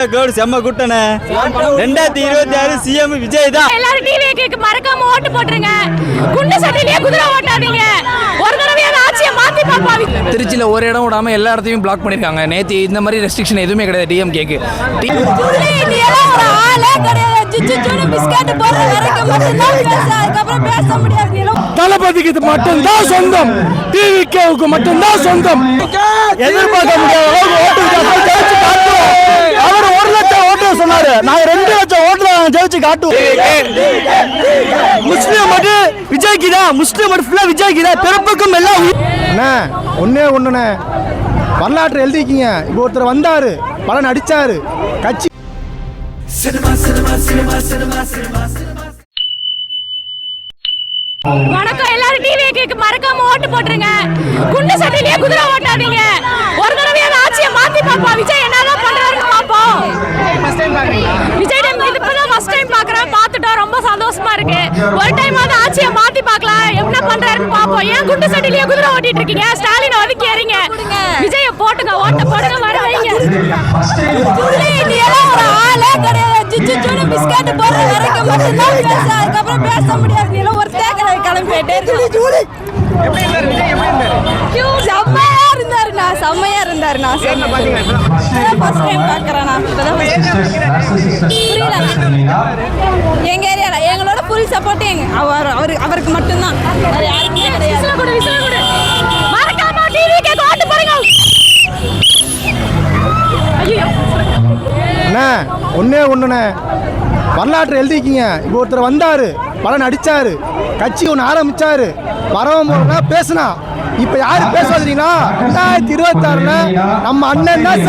செம்ம கூட்டணே 2026 சிஎம் விஜய் தான். எல்லாரும் டிவிக்கு மறக்காம ஓட்டு போட்டுருங்க. குண்டு சட்டிலே குதிரை ஓட்டாதீங்க. ஒரு தடவையாவது ஆட்சியை மாத்தி பாப்பாவி. திருச்சியில ஒரு இடம் விடாம எல்லா இடத்தையும் பிளாக் பண்ணிருக்காங்க. நேத்து இந்த மாதிரி ரெஸ்ட்ரிக்ஷன் எதுவுமே கிடையாது டிஎம்கேக்கு. தளபதிக்கு இது மட்டும்தான் சொந்தம், டிவிகேவுக்கு மட்டும்தான் சொந்தம். எதிர்பார்க்க முடியாது. அவர் 1 லட்சம் ஓட்டு சொன்னாரு, நாங்க 2 லட்சம் ஓட்டுல ஜெயிச்சு காட்டுவோம். முஸ்லீம் மட்டும் விஜய்க்கு தான், முஸ்லீம் மட்டும் ஃபுல்லா விஜய்க்கு தான். பிறப்புக்கும் எல்லாம் ஒன்னே ஒண்ணுண்ணே, வரலாற்று எழுதிக்கிங்க. இப்போ ஒருத்தர் வந்தாரு, படம் நடிச்சாரு, கட்சி வணக்கம். எல்லாரும் டிவிக்கு மறக்காம ஓட்டு போட்டுருங்க. குண்டு சட்டிலே குதிரை ஓட்டாதீங்க. ஒரு தடவையாவது ஆட்சியை மாத்தி பாப்போம். விஜய் என்னதான் பண்றாருன்னு பாப்போம். விஜய் இப்பதான் ஃபர்ஸ்ட் டைம் பாக்குறேன், பார்த்துட்டோம், ரொம்ப சந்தோஷமா இருக்கு. ஒரு டைமாவது ஆட்சியை மாத்தி பார்க்கலாம், என்ன பண்றாருன்னு பாப்போம். ஏன் குண்டு சட்டிலே குதிரை ஓட்டிட்டு இருக்கீங்க? ஸ்டாலின் ஒதுக்கி ஏறிங்க, விஜய போட்டுங்க, ஓட்ட போடுங்க, வர வைங்க. பிஸ்கட் போடுற வரைக்கும் மட்டும்தான் பேச, அதுக்கப்புறம் பேச முடியாது. ஒரு தேக்கரை கிளம்பிட்டே செம்மையா இருந்தாருண்ணா, செம்மையா இருந்தாருண்ணா. First time பாக்குறேண்ணா. எங்க ஏரியால எங்களோட ஃபுல் சப்போர்ட் அவருக்கு மட்டும்தான், யாருக்குமே கிடையாது. மறக்காம டிவிக்கு ஓட்டு போடுங்க. ஒன்னே ஒண்ணுண்ணே, வரலாற்று எழுதிக்கிங்க. இப்போ ஒருத்தர் வந்தாரு, படம் நடிச்சாரு, கட்சி ஒன்று ஆரம்பிச்சாரு, வரவன் போறா பேசினா. இப்ப யாரு பேசுறீங்கன்னா 2026 நம்ம அண்ணன் தான்.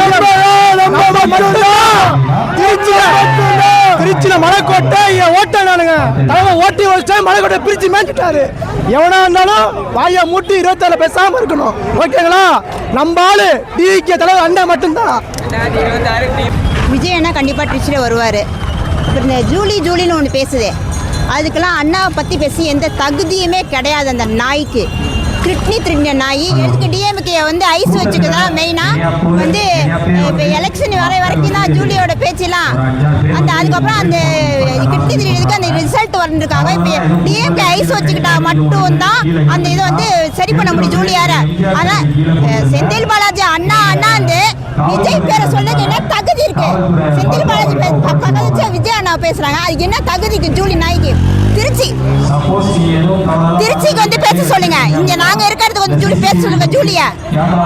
திருச்சியில மலைக்கோட்டை ஓட்டானுங்க, தலைமை ஓட்டி வச்சா மலைக்கோட்டை பிரிச்சு மேய்ச்சிட்டாரு. எவனா இருந்தாலும் வாயை மூட்டி 27 பேசாம இருக்கணும், ஓகேங்களா? நம்ம ஆளு டிவிகே தலைவர் அண்ணன் மட்டும்தான். விஜய் அண்ணா கண்டிப்பாக திருச்சியில் வருவார். அப்புறம் இந்த ஜூலின்னு ஒன்று பேசுது, அதுக்கெல்லாம் அண்ணாவை பற்றி பேசி எந்த தகுதியுமே கிடையாது அந்த நாய்க்கு. கிட்னி திருடின நாய். எதுக்கு டிஎம்கே வந்து ஐஸ் வச்சுக்குதான் மெயினாக வந்து. இப்போ எலெக்ஷன் வர வரைக்கும் தான் ஜூலியோட பேச்செல்லாம். அதுக்கப்புறம் அந்த கிட்னி திருடினதுக்கு அந்த ரிசல்ட் வந்துருக்காங்க. இப்போ டிஎம்கே ஐஸ் வச்சுக்கிட்டா மட்டும்தான் அந்த இதை வந்து சரி பண்ண முடியும் ஜூலியார. ஆனால் செந்தில் பாலாஜி அண்ணா வந்து விஜய் பேரை சொல்லுங்க, என்ன தகுதி இருக்கு? செந்தில் பாலாஜி பக்கத்து விஜய் அண்ணா பேசுறாங்க, அதுக்கு என்ன தகுதிக்கு ஜூலி நாய்க்கு? திருச்சிக்கு வந்து பேச சொல்லுங்க. இங்க நாங்க இருக்கிறதுக்கு வந்து ஜூலி பேச சொல்லுங்க. ஜூலியா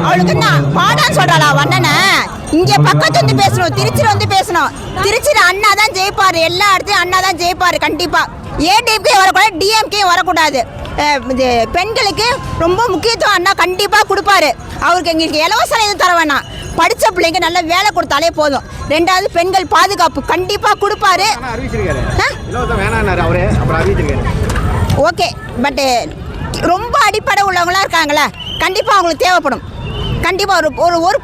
அவளுக்கு என்ன பாடான்னு சொல்றாளா வண்ணன? இங்க பக்கத்து வந்து பேசணும், திருச்சியில வந்து பேசணும். திருச்சியில அண்ணா தான் ஜெயிப்பாரு, எல்லா இடத்துலயும் அண்ணா தான் ஜெயிப்பாரு கண்டிப்பா. ஏடிஎம்கே வரக்கூடாது, டிஎம்கே வரக்கூடாது. பெண்களுக்கு ரொம்ப முக்கியத்துவம் அண்ணா கண்டிப்பா கொடுப்பாரு. அவருக்கு எங்களுக்கு இலவசம் எதுவும் தர வேணாம், படிச்ச பிள்ளைங்க நல்ல வேலை கொடுத்தாலே போதும். 2வது பெண்கள் பாதுகாப்பு கண்டிப்பா கொடுப்பாரு. ஓகே, பட் ரொம்ப அடிப்படை உள்ளவங்களா இருக்காங்களே, கண்டிப்பா அவங்களுக்கு தேவைப்படும். கண்டிப்பா ஒரு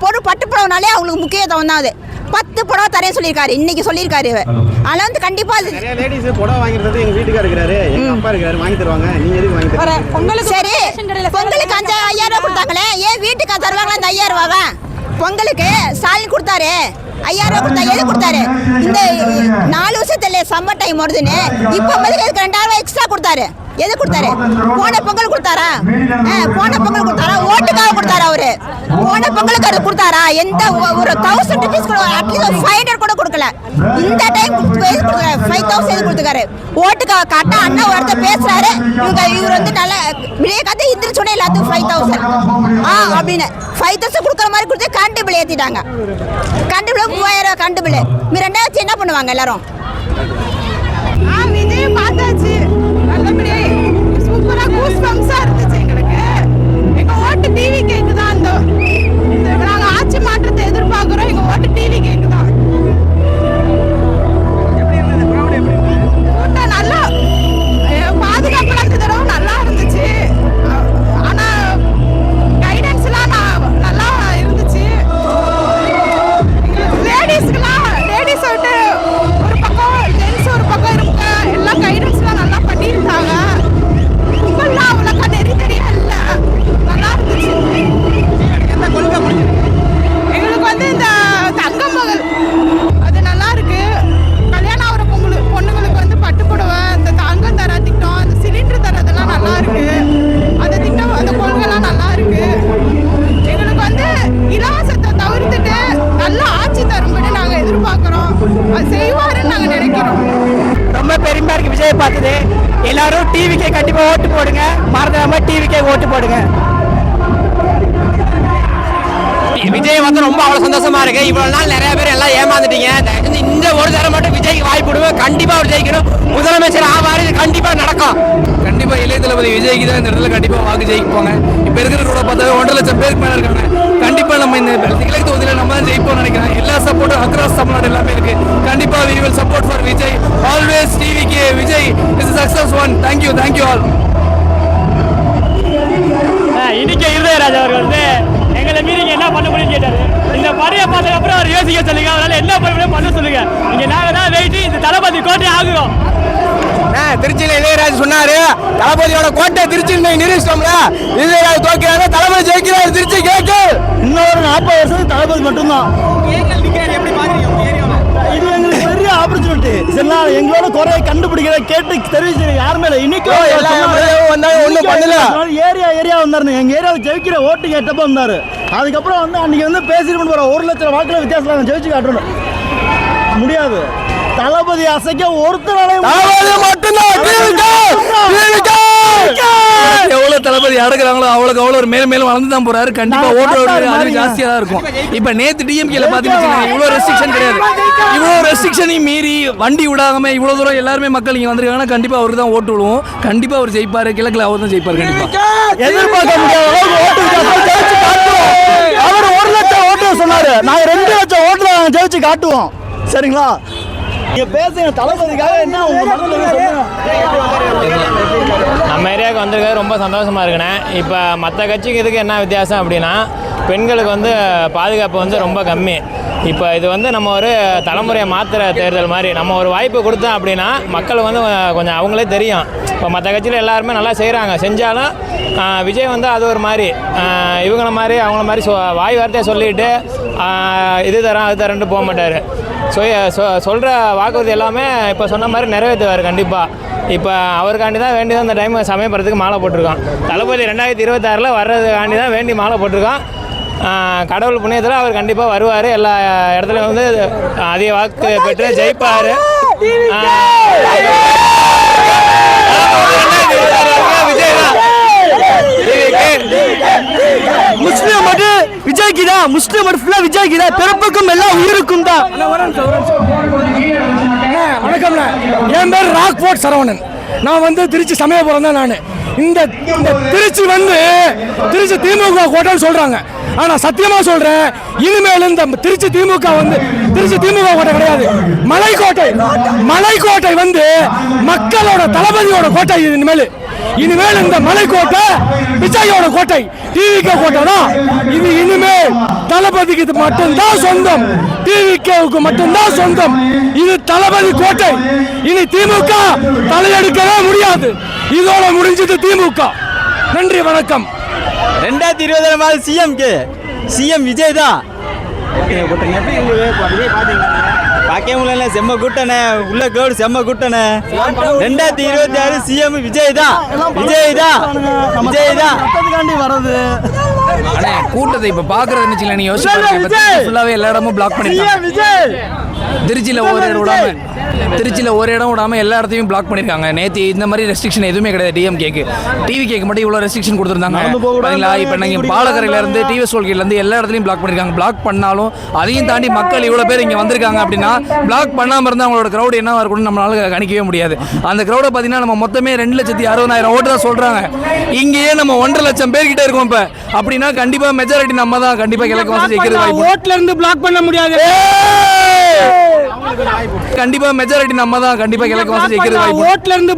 பொருள் பட்டு புடவைனாலே அவங்களுக்கு முக்கியத்துவம் தான். அது 10 புடவை தரேன்னு சொல்லியிருக்காரு, இன்னைக்கு சொல்லியிருக்காரு. அதனால வந்து கண்டிப்பா சரி, பொங்கலுக்கு 5000 கொடுத்தாங்களே, ஏன் வீட்டுக்கு தருவாங்களா அந்த 5000 ரூபாவை? பொங்கலுக்கு ஸ்டாலின் கொடுத்தாரு 5000 கொடுத்தா, எது கொடுத்தாரு? இந்த 4 வருஷத்துல சம்மர் டைம் வருதுன்னு இப்போ எதுக்கு 2000 எக்ஸ்ட்ரா கொடுத்தாரு? எது கொடுத்தாரு? போன பொங்கல் கொடுத்தாரா? போன பொங்கல் கொடுத்தாரா? ஓட்டுக்காக கொடுத்தாரா? அவரு போன பொங்கலுக்கு அது கொடுத்தாரா? எந்த ஒரு 1000 rupees கூட, அட்லீஸ்ட் 500 கூட கொடுக்கல. இந்த டைம் 5000 எது கொடுத்துக்காரு? ஓட்டுக்காக. கரெக்டா அண்ணா ஒருத்த பேசுறாரு, இவர் வந்து நல்ல விளைய கத்து இந்திர சொன்ன எல்லாத்துக்கும் 5000 அப்படின்னு 5000 கொடுக்குற மாதிரி கொடுத்து கரண்ட் பில் ஏற்றிட்டாங்க. Current bill 3000 current bill. 2000 என்ன பண்ணுவாங்க எல்லாரும்? விஜய் பார்த்தாச்சு, நல்லபடியா சூப்பரா கூஸ்பம்ஸா இருந்துச்சு எங்களுக்கு. எங்க ஓட்டு டிவி கேக்கு தான். நாங்க ஆட்சி மாற்றத்தை எதிர்பார்க்கிறோம், எங்க ஓட்டு டிவி கேக்கு தான். கூட்டம் நல்லா பாதுகாப்புலாம் இந்த தடவை நல்லா இருந்துச்சு. ஆனா கைடன்ஸ் எல்லாம் நல்லா இருந்துச்சு. லேடிஸ் விட்டு ஒரு பக்கம், ஜென்ஸ் ஒரு பக்கம் இருக்க, எல்லாம் கைடன்ஸ்லாம் நல்லா பண்ணியிருந்தாங்க. இப்பெல்லாம் அவ்வளோக்கா நெறியா இல்லை, நல்லா இருந்துச்சு. எங்களுக்கு வந்து இந்த தங்கமகள் விஜய் பார்த்தது. எல்லாரும் டிவிக்கே கண்டிப்பா ஓட்டு போடுங்க, மறந்துடாம டிவிக்கே ஓட்டு போடுங்க. விஜய் வந்து ரொம்ப அவ்வளவு சந்தோஷமா இருக்கு. இவ்வளவு நாள் நிறைய பேர் எல்லாம் ஏமாந்துட்டீங்க. இந்த ஒரு தடவை மட்டும் விஜய்க்கு வாய்ப்பு விடுவேன். கண்டிப்பா அவர் ஜெயிக்கணும், முதலமைச்சர் ஆவாரு. இது கண்டிப்பா நடக்கும். கண்டிப்பா இளைய தளபதி விஜய்க்கு தான் இந்த இடத்துல கண்டிப்பா வாக்கு ஜெயிப்பாங்க. இப்ப இருக்கிற கூட பார்த்தா 1.5 லட்சம் பேருக்கு மேல இருக்காங்க. கண்டிப்பா நம்ம இந்த கிழக்கு தொகுதியில நம்ம தான் ஜெயிப்போம்னு நினைக்கிறேன். எல்லா சப்போர்ட்டும் அக்ராஸ் தமிழ்நாடு எல்லாமே இருக்கு. கண்டிப்பா we will support for Vijay. Always TVK Vijay is a success one. Thank you all. இன்னைக்கு இருதயராஜ் அவர் வந்து எங்களை மீறி என்ன பண்ண முடியும்னு கேட்டாரு. இந்த படையை பார்த்ததுக்கு அப்புறம் அவர் யோசிக்க சொல்லுங்க, அதனால என்ன பண்ண சொல்லுங்க. இங்க நாங்க தான் வெயிட், இந்த தளபதி கோட்டை ஆகுறோம். திருச்சியில இளையராஜ் சொன்னாரு, தளபதியோட கோட்டை திருச்சியில் நிரூபிச்சிட்டோம்ல. இளையராஜ் தோக்கிறாங்க, தளபதி ஜெயிக்கிறாரு. திருச்சி கேட்கு இன்னொரு 40 வருஷத்துக்கு தளபதி மட்டும்தான். இது எங்களுக்கு பெரிய ஆப்பர்ச்சுனிட்டி. சரிங்களா, எங்களோட குறையை கண்டுபிடிக்கிற கேட்டு தெரிவிச்சு யாருமே இல்லை. இன்னைக்கு ஒன்றும் பண்ணல. ஏரியா வந்தாரு, எங்க ஏரியாவில் ஜெயிக்கிற ஓட்டு கேட்டப்போ வந்தாரு. அதுக்கப்புறம் வந்து அன்னைக்கு வந்து பேசிட்டு போற 1 லட்சம் வாக்குல வித்தியாசம் ஜெயிச்சு காட்டணும் முடியாது. தளபதி அசைக்க ஒருத்தராலையும் எவ்வளவு தளபதி அடக்குறாங்களோ அவ்வளவுக்கு அவ்வளவு மேலும் வளர்ந்து தான் போறாரு. கண்டிப்பா ஓட்டு ஜாஸ்தியா தான் இருக்கும். இப்ப நேத்து டிஎம்கேல பாத்தீங்கன்னா இவ்வளவு ரெஸ்ட்ரிக்ஷன் கிடையாது. இவ்வளவு ரெஸ்ட்ரிக்ஷனையும் மீறி வண்டி விடாம இவ்வளவு தூரம் எல்லாருமே மக்கள் இங்க வந்திருக்காங்கன்னா கண்டிப்பா அவருக்கு தான் ஓட்டு விடுவோம். கண்டிப்பா அவர் ஜெயிப்பாரு. கிழக்குல அவர் தான் ஜெயிப்பாரு. கண்டிப்பா எதிர்பார்க்க முடியாத அவர் 1 லட்சம் ஓட்டு சொன்னாரு. நாங்க 2 லட்சம் ஓட்டுல ஜெயிச்சு காட்டுவோம். சரிங்களா, நீங்க பேசுங்க. தளபதிக்காக என்ன நம்ம ஏரியாவுக்கு வந்திருக்காரு, ரொம்ப சந்தோஷமாக இருக்குண்ணே. இப்போ மற்ற கட்சிக்கு இதுக்கு என்ன வித்தியாசம் அப்படின்னா, பெண்களுக்கு வந்து பாதுகாப்பு வந்து ரொம்ப கம்மி. இப்போ இது வந்து நம்ம ஒரு தலைமுறையை மாற்றுற தேர்தல் மாதிரி. நம்ம ஒரு வாய்ப்பு கொடுத்தோம் அப்படின்னா மக்கள் வந்து கொஞ்சம் அவங்களே தெரியும். இப்போ மற்ற கட்சியில் எல்லாருமே நல்லா செய்கிறாங்க, செஞ்சாலும் விஜய் வந்து அது ஒரு மாதிரி இவங்கள மாதிரி அவங்கள மாதிரி வாய் வார்த்தையை சொல்லிட்டு இது தரோம் அது தரேன்ட்டு போக மாட்டார். சொல்கிற வாக்குறுதி எல்லாமே இப்போ சொன்ன மாதிரி நிறைவேற்றுவார் கண்டிப்பாக. இப்போ அவருக்காண்டி தான் வேண்டி தான் இந்த டைம் சமயபுரத்துக்கு மாலை போட்டிருக்கோம். தளபதி 2026 வர்றதுக்காண்டி தான் வேண்டி மாலை போட்டிருக்கோம். கடவுள் புண்ணியத்தில் அவர் கண்டிப்பாக வருவார். எல்லா இடத்துலையும் வந்து அதிக வாக்கு பெற்று ஜெயிப்பார். முஸ்லிம் மட்டும் விஜய்க்கு தான், முஸ்லிம் மட்டும் ஃபுல்லா விஜய்க்கு தான். பிறப்புக்கும் எல்லாம் உயிருக்கும் தான். வணக்கம்ண்ணா, என் பேர் ராக்போர்ட் சரவணன். நான் வந்து திருச்சி சமயபுரம் தான். நான் இந்த திருச்சி வந்து திருச்சி திமுக கோட்டைன்னு சொல்றாங்க. ஆனா சத்தியமா சொல்றேன், இனிமேல் இந்த திருச்சி திமுக வந்து திருச்சி திமுக கோட்டை கிடையாது, மலைக்கோட்டை வந்து மக்களோட தளபதியோட கோட்டை. இனிமேல் இந்த மலைக்கோட்டை விஜயோட கோட்டை, டிவிகே கோட்டை தான் இது. இனிமேல் தளபதிக்கு இது மட்டும்தான் சொந்தம், டிவிகேவுக்கு மட்டும்தான் சொந்தம். இது தளபதி கோட்டை. இனி திமுக தலையெடுக்கவே முடியாது. இதோட முடிஞ்சது திமுக. நன்றி, வணக்கம். 2020 சிஎம் விஜய் தான். பார்க்க முடியல, செம்ம கூட்டணே உள்ள கேடு, செம்ம கூட்டணே. 2026 சிஎம் விஜய் தான். வரது கூட்டத்தை இப்ப பாக்குறது நினைச்சீங்களா? நீ யோசிச்சு ஃபுல்லாவே எல்லா இடமும் பிளாக் பண்ணிருக்காங்க. திருச்சியில் ஒரு இடம் விடாம எல்லா இடத்தையும் பிளாக் பண்ணிருக்காங்க. நேற்று இந்த மாதிரி ரெஸ்ட்ரிக்ஷன் எதுவுமே கிடையாது. டிஎம்கேக்கு டிவிகேக்கு மட்டும் இவ்வளோ ரெஸ்ட்ரிக்ஷன் கொடுத்துருந்தாங்க. இப்போ நீங்கள் பாலக்கரையிலேருந்து டிவிஎஸ் டோல்கேட்லேருந்து எல்லா இடத்துலையும் பிளாக் பண்ணியிருக்காங்க. பிளாக் பண்ணாலும் அதையும் தாண்டி மக்கள் இவ்வளோ பேர் இங்கே வந்திருக்காங்க அப்படின்னா பிளாக் பண்ணாமல் இருந்தால் அவங்களோட க்ரௌட் என்னவா இருக்கும்னு நம்மளால கணிக்கவே முடியாது. அந்த க்ரௌடை பார்த்தீங்கன்னா நம்ம மொத்தமே 2,60,000 ஓட்டு தான் சொல்கிறாங்க. இங்கேயே நம்ம 1.5 லட்சம் பேர்கிட்ட இருக்கோம். இப்போ அப்படின்னா கண்டிப்பாக மெஜாரிட்டி நம்ம தான் கண்டிப்பாக கிழக்கு வந்து ஜெயிக்கிறது. ஓட்டுல இருந்து பிளாக் பண்ண முடியாது. கண்டிப்பா மெஜாரிட்டி நம்ம தான் கண்டிப்பா கிழக்கு வந்து ஜெயிக்கிறது. ஓட்டுல இருந்து